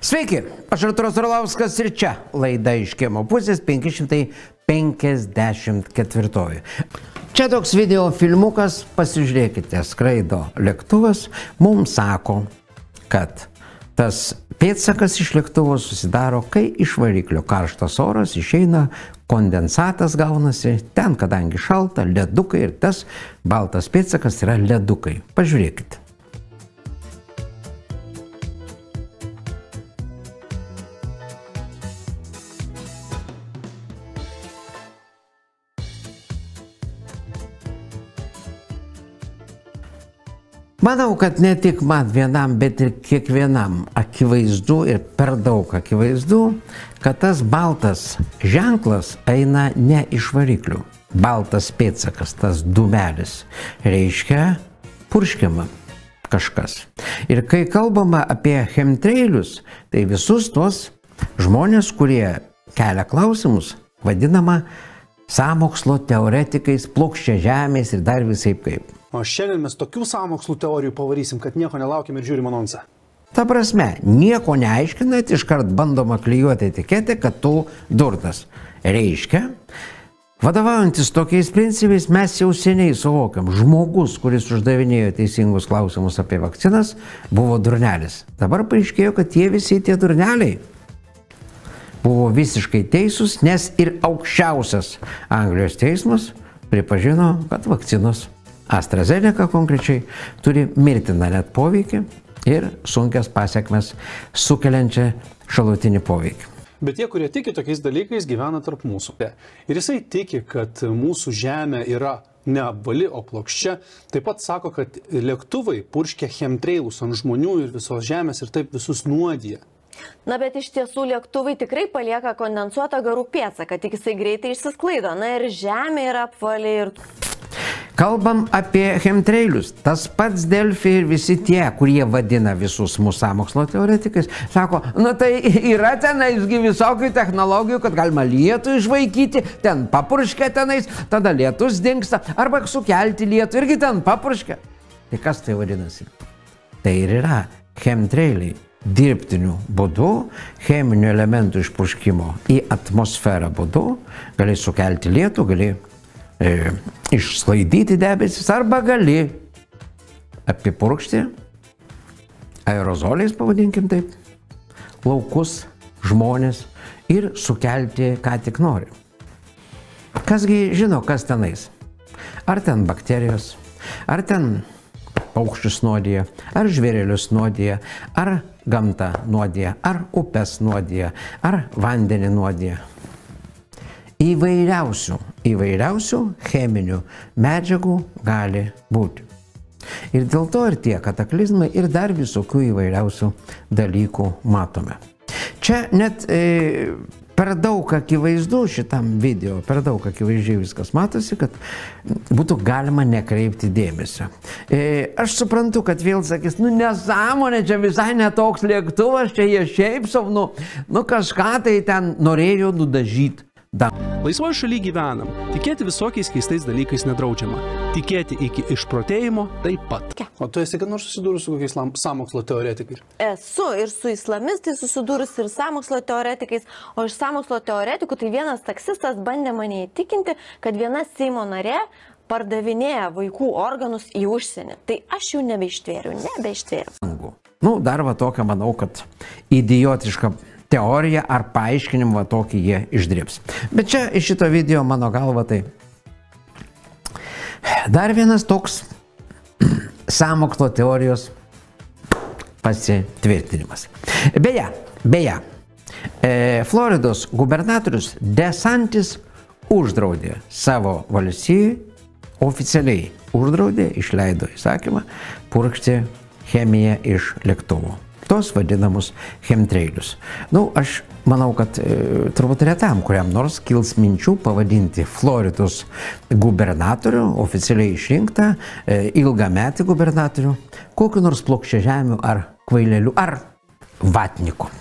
Sveiki, aš Artūras Orlauskas ir čia laida iš kiemo pusės 554. Čia toks video filmukas, pasižiūrėkite, skraido lėktuvas, mums sako, kad tas pėdsakas iš lėktuvo susidaro, kai iš variklio karštas oras išeina, kondensatas gaunasi, ten kadangi šalta, ledukai ir tas baltas pėdsakas yra ledukai. Pažiūrėkite. Manau, kad ne tik man vienam, bet ir kiekvienam akivaizdu ir per daug akivaizdu, kad tas baltas ženklas eina ne iš variklių. Baltas pėdsakas, tas dūmelis, reiškia purškiama kažkas. Ir kai kalbama apie chemtrailius, tai visus tos žmonės, kurie kelia klausimus, vadinama sąmokslo teoretikais, plokščiažemiais ir dar visaip kaip. O šiandien mes tokių sąmokslų teorijų pavarysim, kad nieko nelaukiam ir žiūrim anonsą. Ta prasme, nieko neaiškinat, iškart bandoma klijuoti etiketę, kad tu durnas. Reiškia, vadovaujantis tokiais principais, mes jau seniai suvokiam, žmogus, kuris uždavinėjo teisingus klausimus apie vakcinas, buvo durnelis. Dabar paaiškėjo, kad tie visi tie durneliai buvo visiškai teisūs, nes ir aukščiausias Anglijos teismas pripažino, kad vakcinos AstraZeneca konkrečiai turi mirtiną net poveikį ir sunkias pasekmes sukeliančią šalutinį poveikį. Bet tie, kurie tiki tokiais dalykais, gyvena tarp mūsų. Ir jisai tiki, kad mūsų žemė yra neapvali, o plokščia. Taip pat sako, kad lėktuvai purškia chemtrailus ant žmonių ir visos žemės ir taip visus nuodija. Na, bet iš tiesų lėktuvai tikrai palieka kondensuotą garų pėdsaką, tik jisai greitai išsisklaido. Na ir žemė yra apvali ir... Kalbam apie chemtrailius. Tas pats Delfi ir visi tie, kurie vadina visus mūsų sąmokslo teoretikais, sako, nu tai yra tenaisgi visokių technologijų, kad galima lietų išvaikyti, ten papurškia tenais, tada lietus dingsta, arba sukelti lietų, irgi ten papurškia. Tai kas tai vadinasi? Tai ir yra chemtrailiai. Dirbtiniu būdu, cheminių elementų išpurškimo į atmosferą būdu, gali sukelti lietų, gali išsklaidyti debesis, arba gali apipurkšti aerozoliais, pavadinkim taip, laukus, žmonės ir sukelti, ką tik nori. Kasgi žino, kas tenais? Ar ten bakterijos, ar ten paukščius nuodija, ar žvėrelius nuodija, ar gamtą nuodija, ar upes nuodija, ar vandenį nuodija. Įvairiausių cheminių medžiagų gali būti. Ir dėl to ir tie kataklizmai, ir dar visokių įvairiausių dalykų matome. Čia net per daug akivaizdu šitam video, per daug akivaizdžiai viskas matosi, kad būtų galima nekreipti dėmesio. Aš suprantu, kad vėl sakys, nu nesąmonė, čia visai netoks lėktuvas, čia jie šiaip savo, nu kažką tai ten norėjo nudažyti. Laisvoje šalyje gyvenam. Tikėti visokiais keistais dalykais nedraudžiama. Tikėti iki išprotėjimo taip pat. O tu esi kad nors susidūrus su kokiais sąmokslo teoretikais? Esu ir su islamistais susidūrus ir sąmokslo teoretikais, o iš sąmokslo teoretikų tai vienas taksistas bandė mane įtikinti, kad viena Seimo narė pardavinėja vaikų organus į užsienį. Tai aš jau nebeištvėriau. Nu, dar va tokia, manau, kad idiotiška teorija ar paaiškinimą tokį jie išdirbs. Bet čia iš šito video, mano galva, tai dar vienas toks sąmokslo teorijos pasitvirtinimas. Beje, Floridos gubernatorius DeSantis uždraudė savo valstijai, oficialiai uždraudė, išleido įsakymą, purkšti chemiją iš lėktuvų. Tos vadinamus chemtrailius. Nu, aš manau, kad turbūt retam, kuriam nors kils minčių pavadinti Floridos gubernatorių, oficialiai išrinktą, ilgametį gubernatorių, kokiu nors plokščiažemiu ar kvaileliu ar vatniku.